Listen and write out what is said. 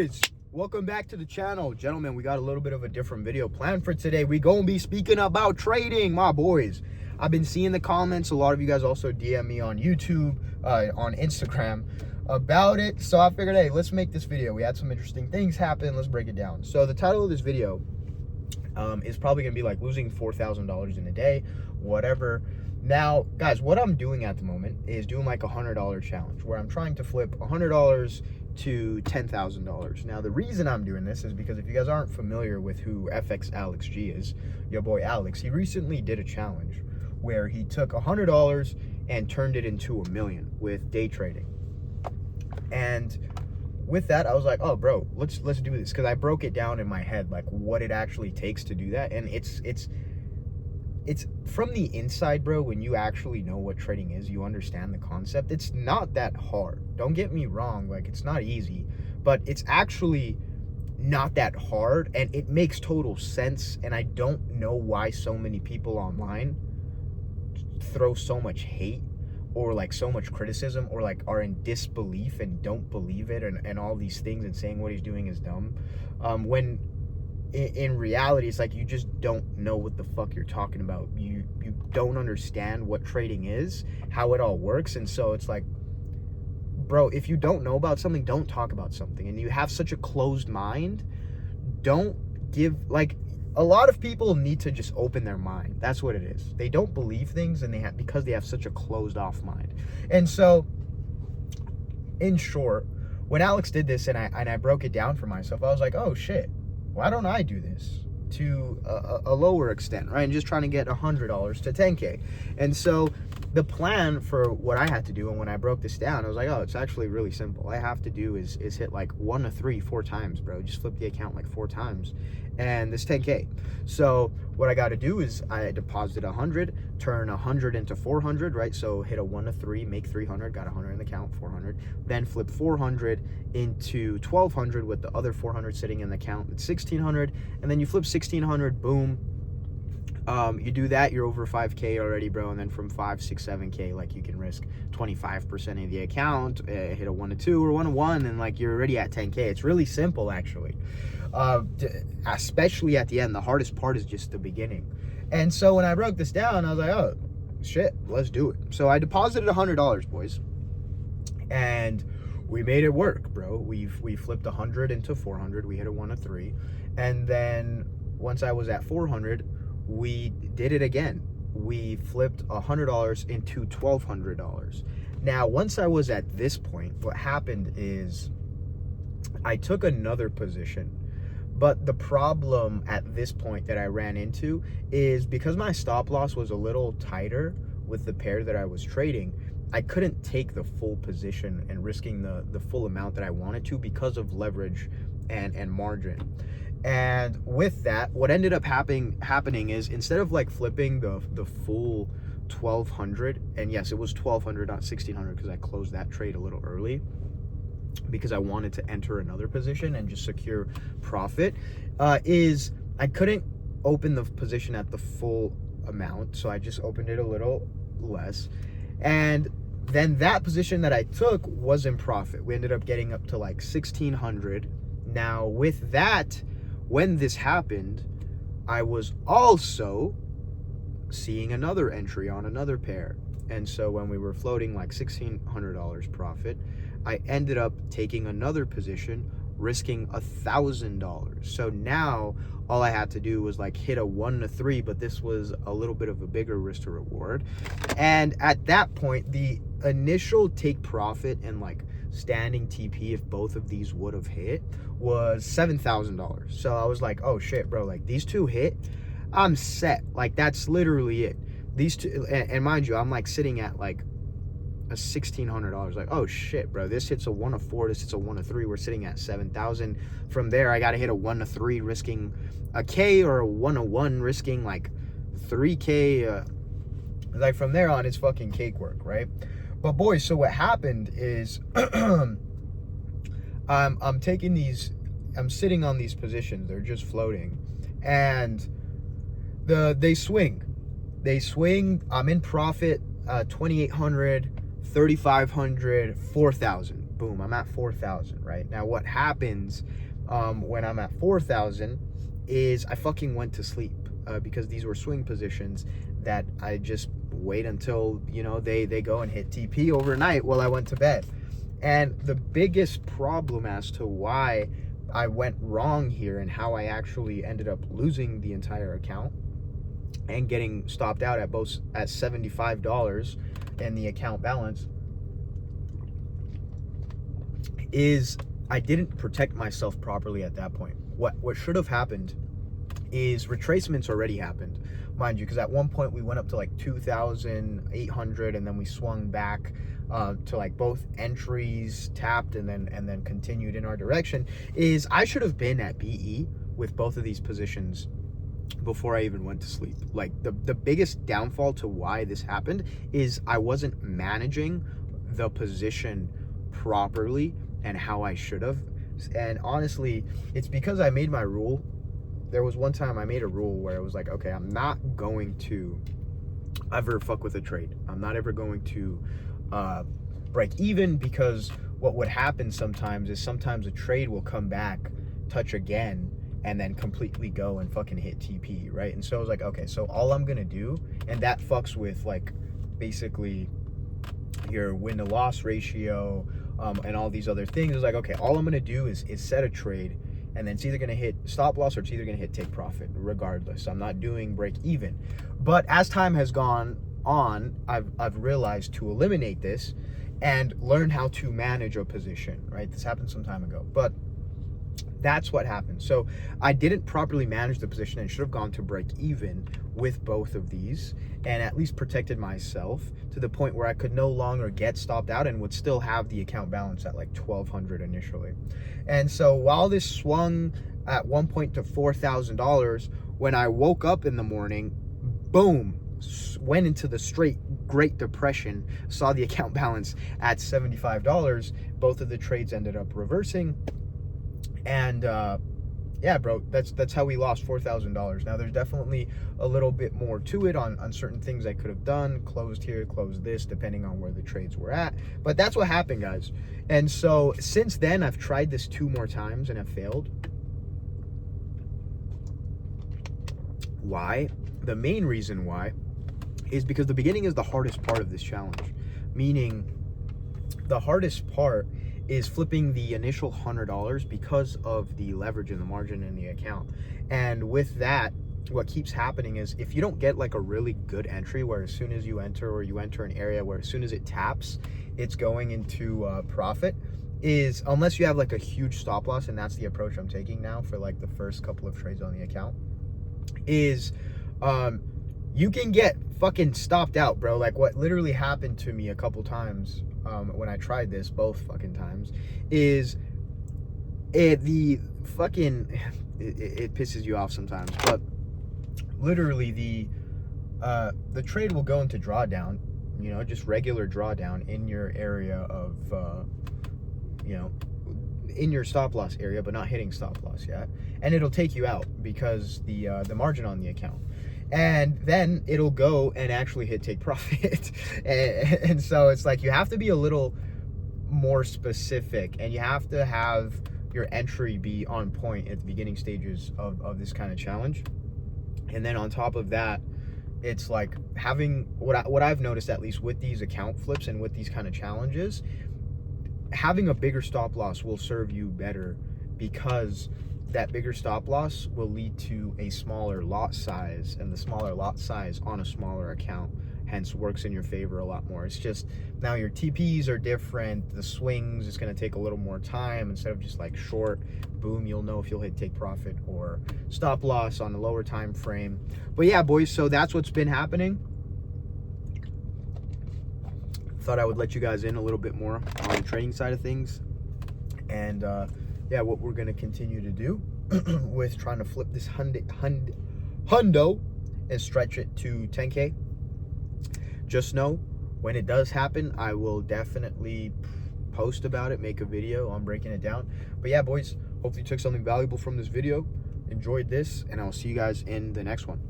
boys, welcome back to the channel. Gentlemen, we got a little bit of a different video planned for today. We gonna be speaking about trading, my boys. I've been seeing the comments. A lot of you guys also DM me on YouTube, on Instagram about it. So I figured, hey, let's make this video. We had some interesting things happen. Let's break it down. So the title of this video is probably gonna be like losing $4,000 in a day, whatever. Now, guys, what I'm doing at the moment is doing like a $100 challenge where I'm trying to flip $100 to $10,000. Now, the reason I'm doing this is because if you guys aren't familiar with who FX Alex G is, your boy Alex, he recently did a challenge where he took $100 and turned it into $1 million with day trading. And with that, I was like, oh, bro, let's do this, because I broke it down in my head, like what it actually takes to do that. And it's from the inside, bro. When you actually know what trading is, you understand the concept. It's not that hard. Don't get me wrong. Like, it's not easy, but it's actually not that hard, and it makes total sense. And I don't know why so many people online throw so much hate or like so much criticism, or like are in disbelief and don't believe it, and all these things, and saying what he's doing is dumb, when in reality, it's like you just don't know what the fuck you're talking about. You don't understand what trading is, how it all works. And so it's like, bro, if you don't know about something, don't talk about something. And you have such a closed mind, don't give, like, a lot of people need to just open their mind. That's what it is. They don't believe things, and because they have such a closed off mind. And so, in short, when Alex did this and I broke it down for myself, I was like, oh shit, why don't I do this to a lower extent, right? And just trying to get $100 to 10K. And so the plan for what I had to do, and when I broke this down, I was like, oh, it's actually really simple. All I have to do is hit like 1 to 3 4 times, bro. Just flip the account like 4 times, and this 10K. So what I got to do is I deposit 100, turn 100 into 400, right? So hit a 1 to 3, make 300, got 100 in the account, 400. Then flip 400 into 1200 with the other 400 sitting in the account. It's 1600, and then you flip 1600, boom. You do that, you're over 5K already, bro. And then from 5, 6, 7K, like, you can risk 25% of the account, hit a 1 to 2 or 1 to 1, and like you're already at 10K. It's really simple, actually. Especially at the end. The hardest part is just the beginning. And so when I broke this down, I was like, oh shit, let's do it. So I deposited $100, boys, and we made it work, bro. We flipped 100 into 400. We hit a 1 to 3, and then once I was at 400, we did it again. We flipped $100 into $1,200. Now, once I was at this point, what happened is I took another position. But the problem at this point that I ran into is because my stop loss was a little tighter with the pair that I was trading, I couldn't take the full position and risking the full amount that I wanted to because of leverage and margin. And with that, what ended up happening is, instead of like flipping the full 1200, and yes, it was 1200, not 1600, because I closed that trade a little early because I wanted to enter another position and just secure profit, is I couldn't open the position at the full amount, so I just opened it a little less, and then that position that I took was in profit. We ended up getting up to like 1600. Now with that, when this happened, I was also seeing another entry on another pair. And so when we were floating like $1,600 profit, I ended up taking another position, risking $1,000. So now all I had to do was like hit a 1 to 3, but this was a little bit of a bigger risk to reward. And at that point, the initial take profit and like standing TP, if both of these would have hit, was $7,000. So I was like, oh shit, bro, like these two hit, I'm set. Like, that's literally it. These two, and mind you, I'm like sitting at like a $1,600. Like, oh shit, bro, this hits a 1 to 4, this hits a 1 to 3, we're sitting at 7,000. From there, I gotta hit a 1 to 3 risking a K, or a 1 to 1 risking like 3K. Like, from there on, it's fucking cake work, right? But boys, so what happened is I'm taking these, I'm sitting on these positions, they're just floating, and they swing. I'm in profit, 2,800, 3,500, 4,000. boom, I'm at 4,000, right? Now what happens when I'm at 4,000 is I fucking went to sleep because these were swing positions that I just wait until, you know, they go and hit TP overnight while I went to bed. And the biggest problem as to why I went wrong here and how I actually ended up losing the entire account and getting stopped out at both at $75 in the account balance is I didn't protect myself properly at that point. What should have happened is retracements already happened, mind you, because at one point we went up to like 2,800 and then we swung back to like both entries tapped and then continued in our direction. Is I should have been at BE with both of these positions before I even went to sleep. Like the biggest downfall to why this happened is I wasn't managing the position properly and how I should have. And honestly, it's because I made my rule. There was one time I made a rule where it was like, okay, I'm not going to ever fuck with a trade. I'm not ever going to break even, because what would happen sometimes is sometimes a trade will come back, touch again, and then completely go and fucking hit TP, right? And so I was like, okay, so all I'm gonna do, and that fucks with like basically your win to loss ratio and all these other things. It was like, okay, all I'm gonna do is set a trade, and then it's either gonna hit stop loss or it's either gonna hit take profit regardless. I'm not doing break even. But as time has gone on, I've realized to eliminate this and learn how to manage a position, right? This happened some time ago, but that's what happened. So I didn't properly manage the position and should have gone to break even with both of these and at least protected myself to the point where I could no longer get stopped out and would still have the account balance at like 1,200 initially. And so while this swung at one point to $4,000, when I woke up in the morning, boom, went into the straight Great Depression, saw the account balance at $75. Both of the trades ended up reversing. And yeah, bro, that's how we lost $4,000. Now there's definitely a little bit more to it on certain things I could have done, closed here, closed this, depending on where the trades were at. But that's what happened, guys. And so since then, I've tried this 2 more times and have failed. Why? The main reason why is because the beginning is the hardest part of this challenge. Meaning the hardest part is flipping the initial $100 because of the leverage in the margin in the account. And with that, what keeps happening is if you don't get like a really good entry where as soon as you enter, or you enter an area where as soon as it taps, it's going into profit, is unless you have like a huge stop loss, and that's the approach I'm taking now for like the first couple of trades on the account, is you can get fucking stopped out, bro. Like what literally happened to me a couple times when I tried this, both fucking times, is it pisses you off sometimes, but literally the trade will go into drawdown, you know, just regular drawdown in your area of you know, in your stop loss area, but not hitting stop loss yet, and it'll take you out because the margin on the account, and then it'll go and actually hit take profit. and so it's like you have to be a little more specific, and you have to have your entry be on point at the beginning stages of this kind of challenge. And then on top of that, it's like having what I've noticed, at least with these account flips and with these kind of challenges, having a bigger stop loss will serve you better, because that bigger stop loss will lead to a smaller lot size, and the smaller lot size on a smaller account hence works in your favor a lot more. It's just now your TPs are different, the swings is going to take a little more time. Instead of just like short, boom, you'll know if you'll hit take profit or stop loss on a lower time frame. But yeah, boys, so that's what's been happening. Thought I would let you guys in a little bit more on the trading side of things, and yeah, what we're going to continue to do with trying to flip this hundo and stretch it to 10K. Just know when it does happen, I will definitely post about it, make a video on breaking it down. But yeah, boys, hopefully you took something valuable from this video, enjoyed this, and I'll see you guys in the next one.